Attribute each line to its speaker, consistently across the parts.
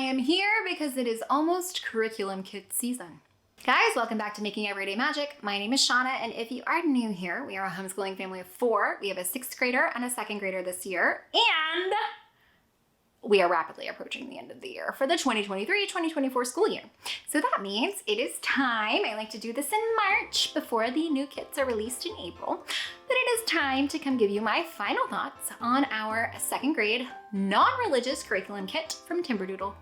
Speaker 1: am here because it is almost curriculum kit season. Guys, welcome back to Making Everyday Magic. My name is Shanna, and if you are new here, we are a homeschooling family of 4. We have a 6th grader and a 2nd grader this year, and we are rapidly approaching the end of the year for the 2023-2024 school year. So that means it is time, I like to do this in March before the new kits are released in April, but it is time to come give you my final thoughts on our 2nd grade non-religious curriculum kit from Timberdoodle.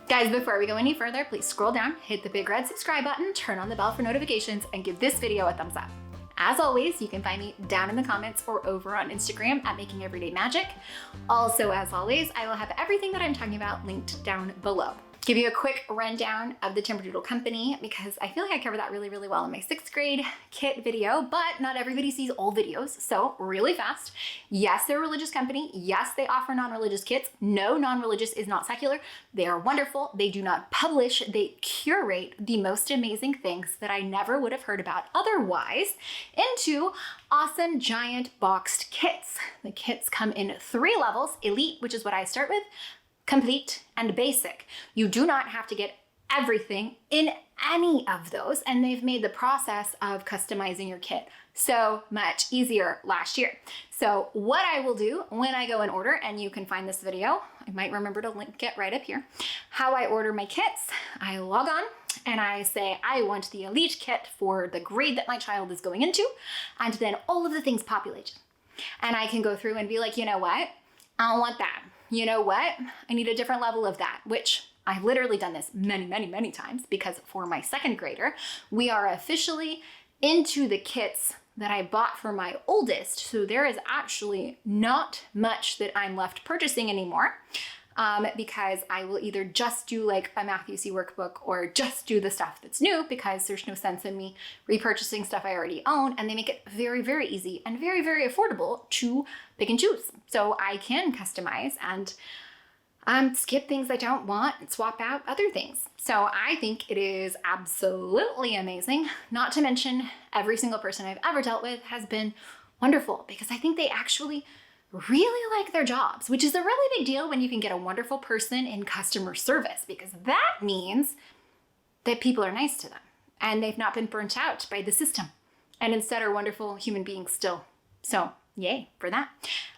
Speaker 1: Guys, before we go any further, please scroll down, hit the big red subscribe button, turn on the bell for notifications, and give this video a thumbs up. As always, you can find me down in the comments or over on Instagram at Making Everyday Magic. Also, as always, I will have everything that I'm talking about linked down below. Give you a quick rundown of the Timberdoodle company because I feel like I covered that really well in my 6th grade kit video, but not everybody sees all videos. So really fast. Yes, they're a religious company. Yes, they offer non-religious kits. No, non-religious is not secular. They are wonderful. They do not publish. They curate the most amazing things that I never would have heard about otherwise into awesome giant boxed kits. The kits come in 3 levels: Elite, which is what I start with, Complete, and Basic. You do not have to get everything in any of those, and they've made the process of customizing your kit so much easier last year. So what I will do when I go and order, and you can find this video, I might remember to link it right up here, how I order my kits, I log on and I say I want the Elite kit for the grade that my child is going into, and then all of the things populate. And I can go through and be like, you know what? I don't want that. You know what? I need a different level of that, which I've literally done this many times because for my 2nd grader, we are officially into the kits that I bought for my oldest. So there is actually not much that I'm left purchasing anymore because I will either just do like a Math UC workbook or just do the stuff that's new because there's no sense in me repurchasing stuff I already own, and they make it very easy and very affordable to pick and choose. So I can customize and skip things I don't want and swap out other things. So I think it is absolutely amazing. Not to mention every single person I've ever dealt with has been wonderful because I think they actually really like their jobs, which is a really big deal when you can get a wonderful person in customer service, because that means that people are nice to them and they've not been burnt out by the system and instead are wonderful human beings still. So yay for that.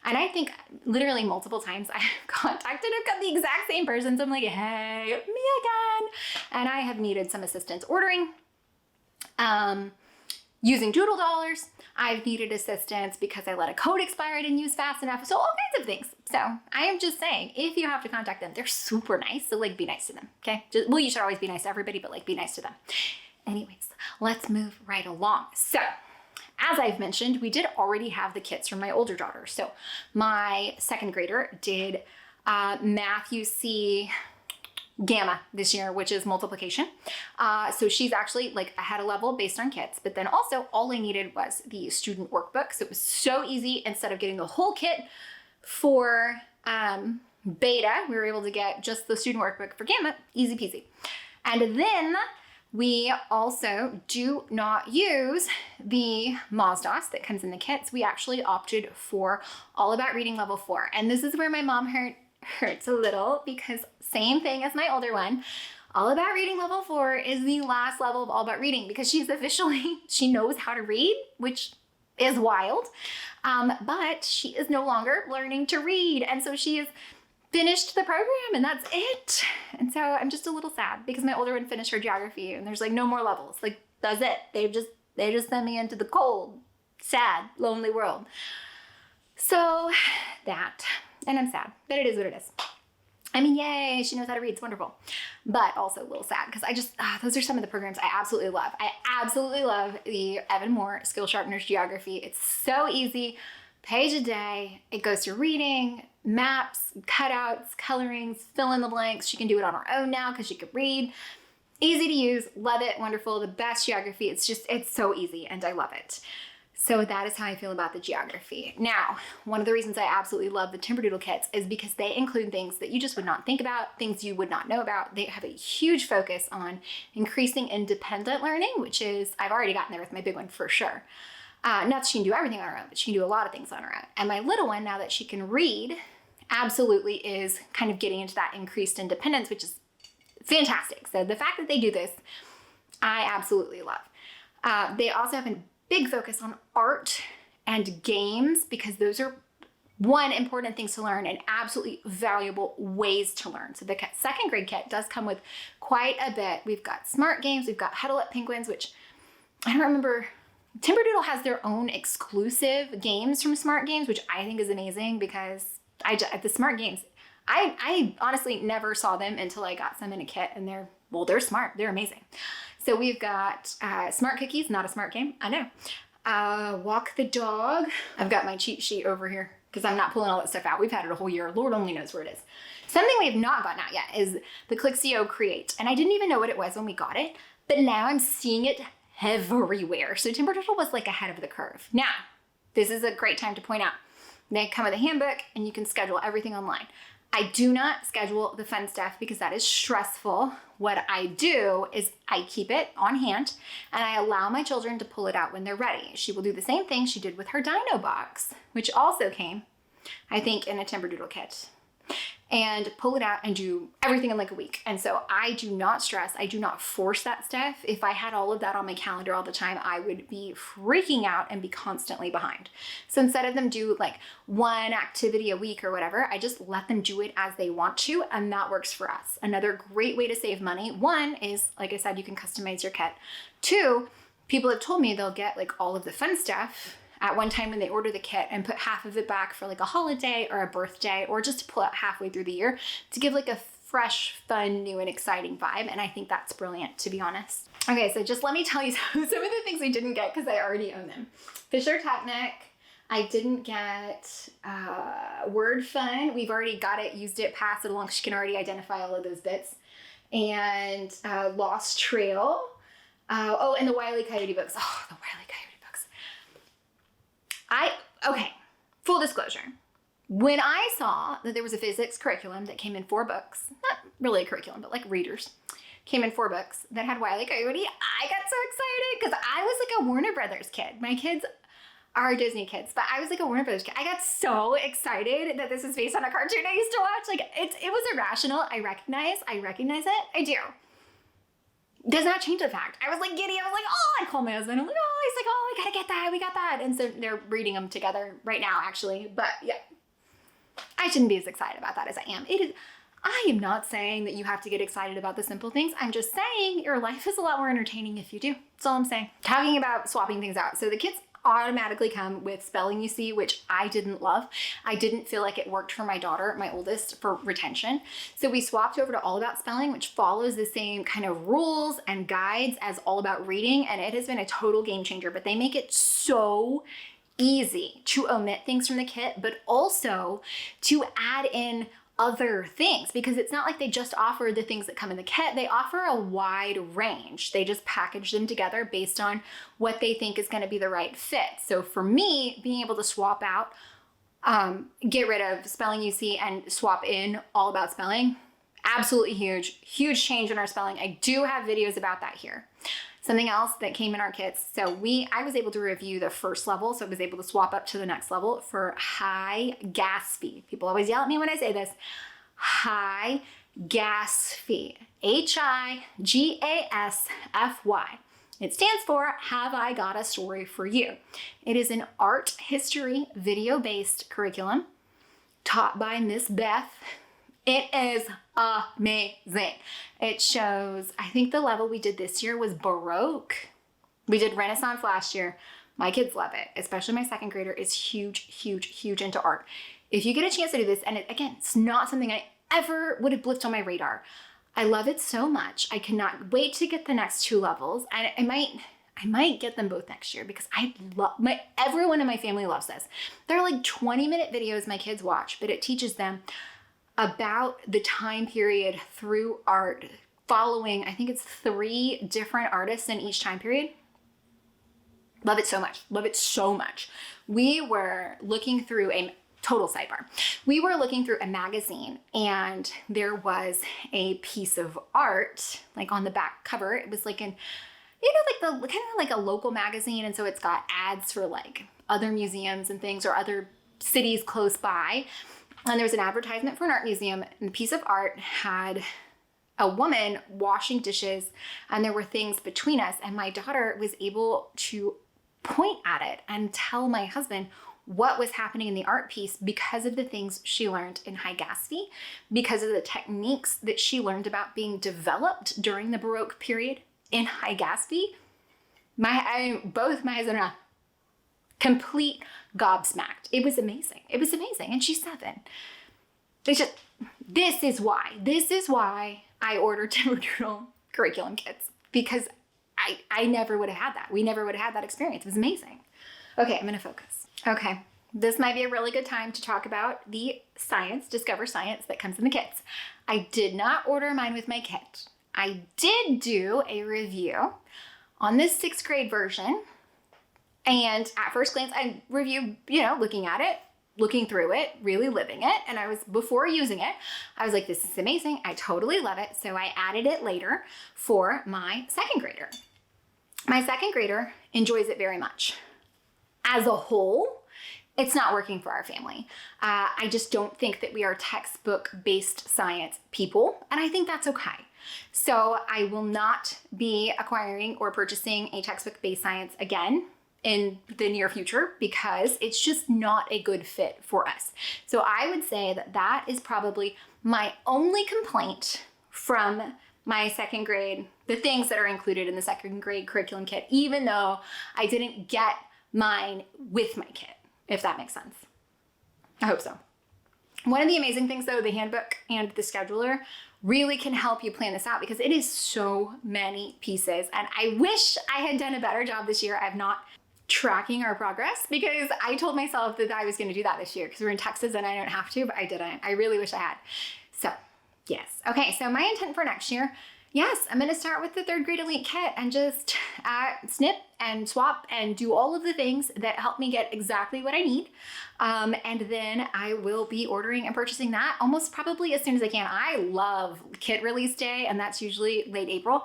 Speaker 1: And I think literally multiple times I've contacted the exact same person. So I'm like, hey, me again. And I have needed some assistance ordering, using Doodle Dollars. I've needed assistance because I let a code expire I didn't use fast enough. So all kinds of things. So I am just saying, if you have to contact them, they're super nice. So like, be nice to them. Okay. Well, you should always be nice to everybody, but like, be nice to them. Anyways, let's move right along. So as I've mentioned, we did already have the kits from my older daughter. So my 2nd grader did Math UC Gamma this year, which is multiplication. So she's actually like ahead a level based on kits, but then also all I needed was the student workbook. So it was so easy. Instead of getting the whole kit for beta, we were able to get just the student workbook for Gamma, easy peasy. And then we also do not use the MOSDOS that comes in the kits. We actually opted for All About Reading Level 4. And this is where my mom hurts a little because same thing as my older one. All About Reading Level 4 is the last level of All About Reading because she knows how to read, which is wild. But she is no longer learning to read. And so she has finished the program and that's it. And so I'm just a little sad because my older one finished her geography and there's like no more levels. Like that's it. They just sent me into the cold, sad, lonely world. So that, and I'm sad, but it is what it is. I mean, yay, she knows how to read. It's wonderful. But also a little sad because those are some of the programs I absolutely love. I absolutely love the Evan Moore Skill Sharpeners Geography. It's so easy, page a day. It goes through reading, maps, cutouts, colorings, fill in the blanks. She can do it on her own now because she can read. Easy to use, love it, wonderful, the best geography. It's so easy and I love it. So that is how I feel about the geography. Now, one of the reasons I absolutely love the Timberdoodle kits is because they include things that you just would not think about, things you would not know about. They have a huge focus on increasing independent learning, which is, I've already gotten there with my big one for sure. Not that she can do everything on her own, but she can do a lot of things on her own. And my little one, now that she can read absolutely is kind of getting into that increased independence, which is fantastic. So the fact that they do this, I absolutely love. They also have a big focus on art and games, because those are important things to learn and absolutely valuable ways to learn. So the second grade kit does come with quite a bit. We've got smart games, we've got Huddle Up Penguins, which I don't remember. Timberdoodle has their own exclusive games from Smart Games, which I think is amazing, because the Smart Games, I honestly never saw them until I got some in a kit, and they're smart, they're amazing. So we've got Smart Cookies, not a smart game, I know. Walk the Dog. I've got my cheat sheet over here because I'm not pulling all that stuff out. We've had it a whole year. Lord only knows where it is. Something we have not gotten out yet is the Clixo Create. And I didn't even know what it was when we got it, but now I'm seeing it everywhere. So Timberdoodle was like ahead of the curve. Now, this is a great time to point out, they come with a handbook and you can schedule everything online. I do not schedule the fun stuff because that is stressful. What I do is I keep it on hand and I allow my children to pull it out when they're ready. She will do the same thing she did with her dino box, which also came, I think, in a Timberdoodle kit, and pull it out and do everything in like a week. And so I do not stress. I do not force that stuff. If I had all of that on my calendar all the time, I would be freaking out and be constantly behind. So instead of them do like one activity a week or whatever, I just let them do it as they want to. And that works for us. Another great way to save money. One is, like I said, you can customize your kit. Two, people have told me they'll get like all of the fun stuff at one time when they order the kit and put half of it back for like a holiday or a birthday, or just to pull out halfway through the year to give like a fresh, fun, new and exciting vibe. And I think that's brilliant, to be honest. Okay, so just let me tell you some of the things I didn't get because I already own them. Fisher Technic. I didn't get Word Fun. We've already got it, used it, passed it along. She can already identify all of those bits. And Lost Trail. And the Wile E. Coyote books. Oh, the Wile E. Coyote books. Okay, full disclosure. When I saw that there was a physics curriculum that came in 4 books, not really a curriculum, but like readers, came in 4 books that had Wile E. Coyote, I got so excited because I was like a Warner Brothers kid. My kids are Disney kids, but I was like a Warner Brothers kid. I got so excited that this is based on a cartoon I used to watch. Like it was irrational. I recognize it. I do. Does not change the fact. I was like giddy. I was like, oh, I called my husband. I'm like, oh, he's like, oh, I gotta get that. We got that. And so they're reading them together right now, actually. But yeah, I shouldn't be as excited about that as I am. I am not saying that you have to get excited about the simple things. I'm just saying your life is a lot more entertaining if you do. That's all I'm saying. Talking about swapping things out. So the kids automatically come with spelling you see, which I didn't love. I didn't feel like it worked for my daughter, my oldest, for retention. So we swapped over to All About Spelling, which follows the same kind of rules and guides as All About Reading. And it has been a total game changer, but they make it so easy to omit things from the kit, but also to add in other things, because it's not like they just offer the things that come in the kit. They offer a wide range. They just package them together based on what they think is going to be the right fit. So for me, being able to swap out, get rid of Spelling UC and swap in All About Spelling, absolutely huge change in our spelling. I do have videos about that here. Something else that came in our kits. So I was able to review the first level, so I was able to swap up to the next level for HiGasfy. People always yell at me when I say this. HiGasfy. HiGasfy. It stands for Have I Got a Story for You? It is an art history video-based curriculum taught by Miss Beth. It is amazing. It shows, I think the level we did this year was Baroque. We did Renaissance last year. My kids love it, especially my second grader is huge into art. If you get a chance to do this, and again, it's not something I ever would have blipped on my radar. I love it so much. I cannot wait to get the next 2 levels. And I might get them both next year because everyone in my family loves this. They're like 20-minute videos my kids watch, but it teaches them about the time period through art, following, I think it's 3 different artists in each time period. Love it so much. Love it so much. We were looking through total sidebar. We were looking through a magazine and there was a piece of art, like on the back cover. It was like kind of like a local magazine. And so it's got ads for like other museums and things or other cities close by. And there was an advertisement for an art museum, and the piece of art had a woman washing dishes, and there were things between us, and my daughter was able to point at it and tell my husband what was happening in the art piece because of the things she learned in HiGasfy, because of the techniques that she learned about being developed during the Baroque period in HiGasfy. Both my husband and I, complete gobsmacked. It was amazing. It was amazing. And she's 7. This is why I ordered Timberdoodle curriculum kits, because I never would have had that. We never would have had that experience. It was amazing. Okay, I'm gonna focus. Okay, this might be a really good time to talk about the Discover Science that comes in the kits. I did not order mine with my kit. I did do a review on this 6th grade version. And at first glance, I reviewed, looking at it, looking through it, really living it. And before using it, I was like, this is amazing. I totally love it. So I added it later for my 2nd grader. My 2nd grader enjoys it very much. As a whole, it's not working for our family. I just don't think that we are textbook-based science people, and I think that's okay. So I will not be acquiring or purchasing a textbook-based science again in the near future, because it's just not a good fit for us. So I would say that is probably my only complaint from my 2nd grade, the things that are included in the 2nd grade curriculum kit, even though I didn't get mine with my kit, if that makes sense. I hope so. One of the amazing things though, the handbook and the scheduler really can help you plan this out, because it is so many pieces. And I wish I had done a better job this year. I've not tracking our progress, because I told myself that I was going to do that this year because we're in Texas and I don't have to, but I didn't. I really wish I had. So yes. Okay. So my intent for next year, yes, I'm going to start with the 3rd grade elite kit and just snip and swap and do all of the things that help me get exactly what I need. And then I will be ordering and purchasing that almost probably as soon as I can. I love kit release day, and that's usually late April.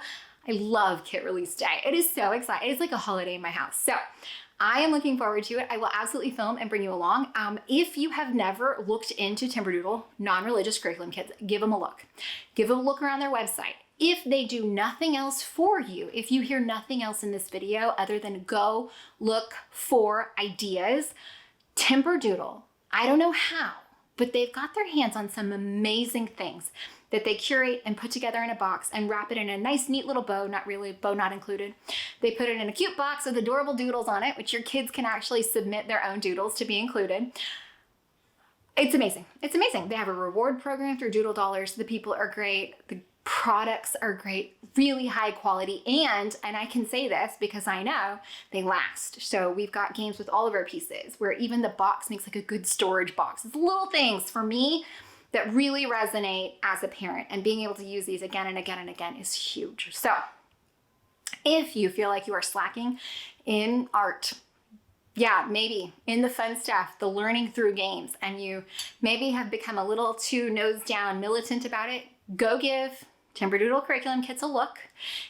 Speaker 1: I love kit release day. It is so exciting. It's like a holiday in my house. So I am looking forward to it. I will absolutely film and bring you along. If you have never looked into Timberdoodle non-religious curriculum kits, give them a look. Give them a look around their website. If they do nothing else for you, if you hear nothing else in this video other than go look for ideas, Timberdoodle, I don't know how, but they've got their hands on some amazing things that they curate and put together in a box and wrap it in a nice, neat little bow, not really, bow not included. They put it in a cute box with adorable doodles on it, which your kids can actually submit their own doodles to be included. It's amazing. It's amazing. They have a reward program through Doodle Dollars. The people are great. The products are great, really high quality, and I can say this because I know they last. So we've got games with all of our pieces where even the box makes like a good storage box. It's little things for me that really resonate as a parent, and being able to use these again and again and again is huge. So if you feel like you are slacking in art, yeah, maybe in the fun stuff, the learning through games, and you maybe have become a little too nose down militant about it, go give Timberdoodle curriculum kits a look.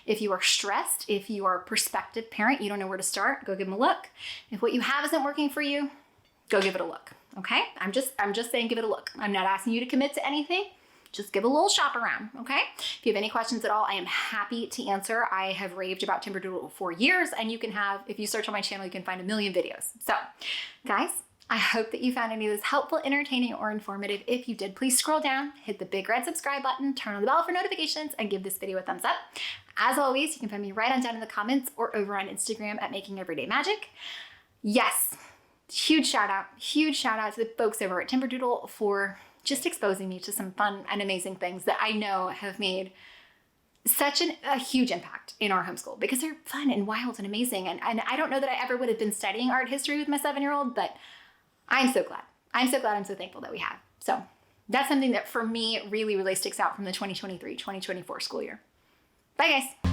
Speaker 1: If you are stressed, if you are a prospective parent, you don't know where to start, go give them a look. If what you have isn't working for you, go give it a look. Okay? I'm just saying give it a look. I'm not asking you to commit to anything. Just give a little shop around, okay? If you have any questions at all, I am happy to answer. I have raved about Timberdoodle for years, and you can have, if you search on my channel, you can find a million videos. So, guys, I hope that you found any of this helpful, entertaining, or informative. If you did, please scroll down, hit the big red subscribe button, turn on the bell for notifications, and give this video a thumbs up. As always, you can find me right on down in the comments or over on Instagram at Making Everyday Magic. Yes, huge shout out to the folks over at Timberdoodle for just exposing me to some fun and amazing things that I know have made such a huge impact in our homeschool, because they're fun and wild and amazing. And I don't know that I ever would have been studying art history with my 7-year-old, but I'm so glad. I'm so thankful that we have. So that's something that for me really, really sticks out from the 2023-2024 school year. Bye guys.